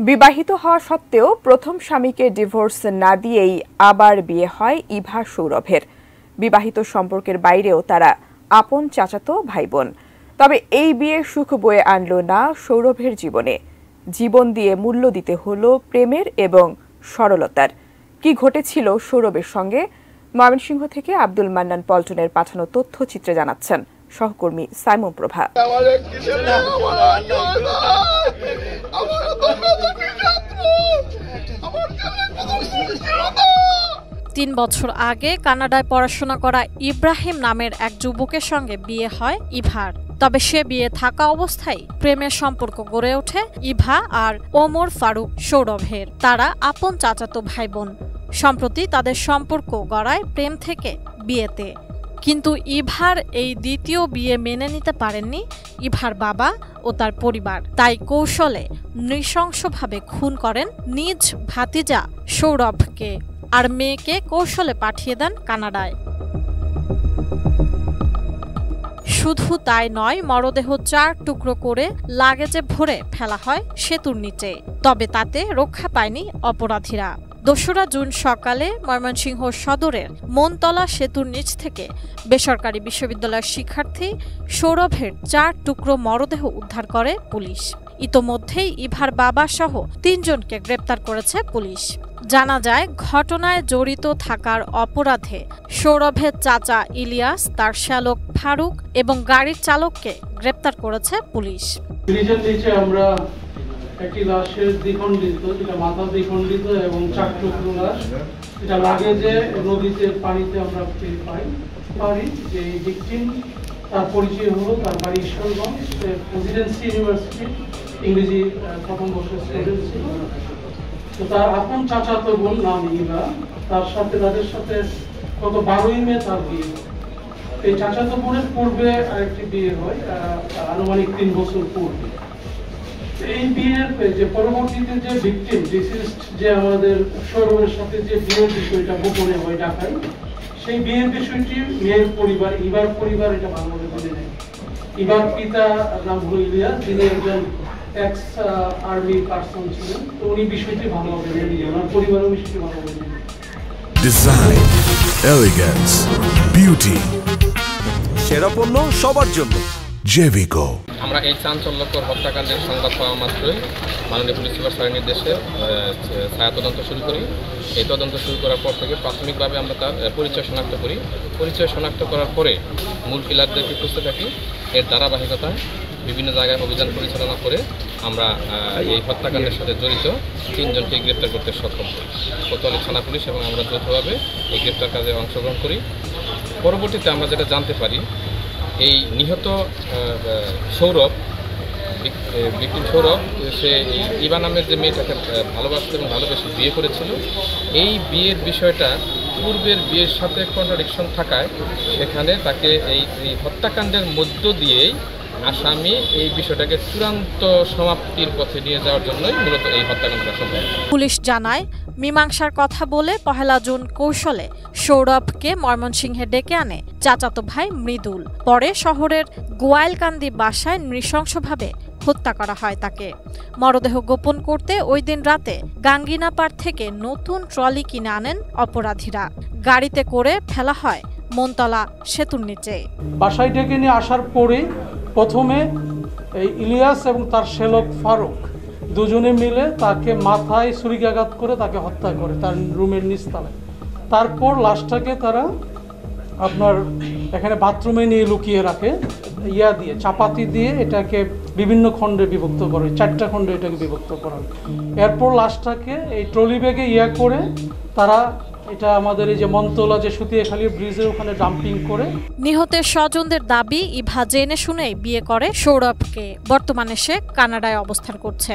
বিবাহিত হওয়া সত্ত্বেও প্রথম স্বামীকে ডিভোর্স না দিয়েই আবার বিয়ে হয় ইভা সৌরভের। বিবাহিত সম্পর্কের বাইরেও তারা আপন চাচাতো ভাই বোন। তবে এই বিয়ে সুখ বয়ে আনল না সৌরভের জীবনে। জীবন দিয়ে মূল্য দিতে হলো প্রেমের এবং সরলতার। কি ঘটেছিল সৌরভের সঙ্গে? ময়মনসিংহ থেকে আব্দুল মান্নান পল্টনের পাঠানো তথ্যচিত্রে জানাচ্ছেন সহকর্মী সাইমন প্রভা। ৩ বছর আগে কানাডায় পড়াশোনা করা ইব্রাহিম নামের এক যুবকের সঙ্গে বিয়ে হয় ইভার। তবে সে বিয়ে থাকা অবস্থায় প্রেমের সম্পর্ক গড়ে ওঠে ইভা আর ওমর ফারুক সৌরভের। তারা আপন চাচাতো ভাই বোন। সম্প্রতি তাদের সম্পর্ক গড়ায় প্রেম থেকে বিয়েতে। কিন্তু ইভার এই দ্বিতীয় বিয়ে মেনে নিতে পারেননি ইভার বাবা ও তার পরিবার। তাই কৌশলে নৃশংসভাবে খুন করেন নিজ ভাতিজা সৌরভকে আর মেয়েকে কৌশলে পাঠিয়ে দেন কানাডায়। শুধু তাই নয়, মরদেহ 4 টুকরো করে লাগেজে ভরে ফেলা হয় সেতুর নিচে। তবে তাতে রক্ষা পায়নি অপরাধীরা। ২রা জুন সকালে ময়মনসিংহ সদরের মনতলা সেতুর নিচ থেকে বেসরকারি বিশ্ববিদ্যালয়ের শিক্ষার্থী সৌরভের 4 টুকরো মরদেহ উদ্ধার করে পুলিশ। ইতোমধ্যেই ইভার বাবা সহ 3 জনকে গ্রেপ্তার করেছে পুলিশ। জানা যায়, ঘটনায় জড়িত থাকার অপরাধে সৌরভের চাচা ইলিয়াস, তার শ্যালক ফারুক এবং গাড়ির চালককে গ্রেপ্তার করেছে পুলিশ। আমরা একটি লাশের দ্বিখণ্ডিত, যেটা মাথা দ্বিখণ্ডিত এবং 4 টুকরো লাশ, এটা লাগেজে নদীতে পানিতে আমরা পারি যে ভিকটিম, তার পরিচয় হলো তার বাড়ি ঈশ্বরগঞ্জ, প্রেসিডেন্সি ইউনিভার্সিটি ইংরেজি প্রথম বর্ষের স্টুডেন্ট ছিল। তো তার আপন চাচাতো বোন নাম ইভা, তাদের সাথে গত 12ই মে তার বিয়ে। এই চাচাতো বোনের পূর্বে আরেকটি বিয়ে হয় আনুমানিক 3 বছর পূর্বে। এই বিয়ের যে পরবর্তীতে যে ভিকটিম ডিসিজড, যে আমাদের সৌরভের সাথে যে বিয়ের বিষয়টা গোপনে হয় ঢাকায়, সেই বিয়ের বিষয়টি মেয়ের পরিবার, ইভার পরিবার এটা ভালোভাবে মেনে নেয়। ইভার পিতা নাম হলো ইলিয়াস, যিনি একজন এক্স আর্মি পার্সন ছিলেন। তো উনি বিষয়টি ভালোভাবে মেনে নিয়ে, ওনার পরিবারও বিষয়টি ভালোভাবে মেনে নেয়। ডিজাইন, এলিগেন্স, বিউটি, সেরা পণ্য সবার জন্য জেভিকো। আমরা এই চাঞ্চল্যকর হত্যাকাণ্ডের সংবাদ পাওয়া মাত্রই মাননীয় পুলিশ সুপার স্যারের নির্দেশে ছায়া তদন্ত শুরু করি। এই তদন্ত শুরু করার পর থেকে প্রাথমিকভাবে আমরা তার পরিচয় শনাক্ত করি। পরিচয় শনাক্ত করার পরে মূল কিলারদেরকে খুঁজতে থাকি। এর ধারাবাহিকতায় বিভিন্ন জায়গায় অভিযান পরিচালনা করে আমরা এই হত্যাকাণ্ডের সাথে জড়িত 3 জনকে গ্রেপ্তার করতে সক্ষম হই। কোতোয়ালি থানা পুলিশ এবং আমরা যৌথভাবে এই গ্রেপ্তার কাজে অংশগ্রহণ করি। পরবর্তীতে আমরা যেটা জানতে পারি, এই নিহত সৌরভ, সে ইভা নামের যে মেয়েটাকে ভালোবাসত এবং ভালোবেসে বিয়ে করেছিল। এই বিয়ের বিষয়টা পূর্বের বিয়ের সাথে কন্ট্রাডিকশন থাকায় সেখানে তাকে এই হত্যাকাণ্ডের মধ্য দিয়েই আসামি এই বিষয়টাকে চূড়ান্ত সমাপ্তির পথে নিয়ে যাওয়ার জন্যই মূলত এই হত্যাকাণ্ডটা সম্ভব। পুলিশ জানায়, মীমাংসার কথা বলে 1 জুন কৌশলে সৌরভকে ময়মনসিংহে ডেকে আনে চাচাতো ভাই মৃদুল। পরে শহরের গোয়াইলকান্দি বাসায় নৃশংসভাবে হত্যা করা হয় তাকে। মরদেহ গোপন করতে ওই দিন রাতে গাঙ্গিনাপাড় থেকে নতুন ট্রলি কিনে আনেন অপরাধীরা। গাড়িতে করে ফেলা হয় মনতলা সেতুর নিচে। বাসায় ডেকে নিয়ে আসার পরে প্রথমে এই ইলিয়াস এবং তার শ্যালক ফারুক দুজনে মিলে তাকে মাথায় ছুরিকাঘাত করে তাকে হত্যা করে তার রুমের নিচতলায়। তারপর লাশটাকে তারা আপনার এখানে বাথরুমে নিয়ে লুকিয়ে রাখে, দিয়ে চাপাতি দিয়ে এটাকে বিভিন্ন খণ্ডে বিভক্ত করে, 4টা খণ্ডে এটাকে বিভক্ত করা হয়। এরপর লাশটাকে এই ট্রলি ব্যাগে করে তারা এটা আমাদের এই যে মনতলা যে সুতিয়াখালী ব্রিজের ওখানে ডাম্পিং করে। নিহতের স্বজনদের দাবি, ইভা জেনে শুনেই বিয়ে করে সৌরভকে। বর্তমানে সে কানাডায় অবস্থান করছে।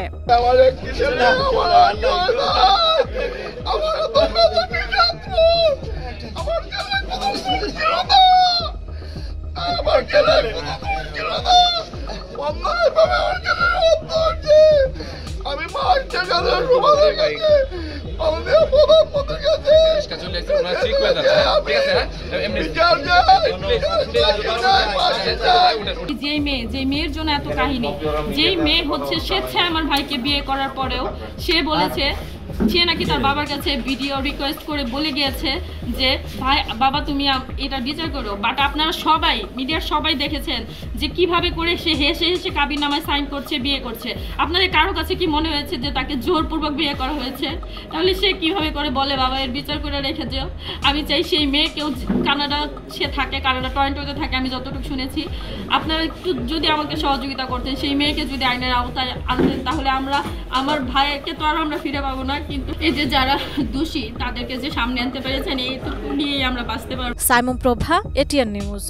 আমি যে মেয়ের জন্য এত কাহিনী, যেই মেয়ে হচ্ছে স্বেচ্ছায় আমার ভাইকে বিয়ে করার পরেও সে বলেছে সে নাকি তার বাবার কাছে ভিডিও রিকোয়েস্ট করে বলে গিয়েছে যে ভাই বাবা তুমি এটা বিচার করো। বাট আপনারা সবাই মিডিয়ার সবাই দেখেছেন যে কিভাবে করে সে হেসে হেসে কাবিননামায় সাইন করছে, বিয়ে করছে। আপনাদের কারো কাছে কি মনে হয়েছে যে তাকে জোরপূর্বক বিয়ে করা হয়েছে? তাহলে সে কিভাবে করে বলে বাবা এর বিচার করে রেখে দিও। আমি চাই সেই মেয়েকেও, কানাডা সে থাকে, কানাডা টরন্টোতে থাকে আমি যতটুকু শুনেছি, আপনারা একটু যদি আমাকে সহযোগিতা করতেন, সেই মেয়েকে যদি আইনের আওতায় আনতেন, তাহলে আমার ভাইকে তো আর আমরা ফিরে পাবো না। কিন্তু এই যে যারা দোষী তাদেরকে যে সামনে আনতে পেরেছেন এইটুকু নিয়েই আমরা বাঁচতে পারবো। সাইমন প্রভা, এটিএন নিউজ।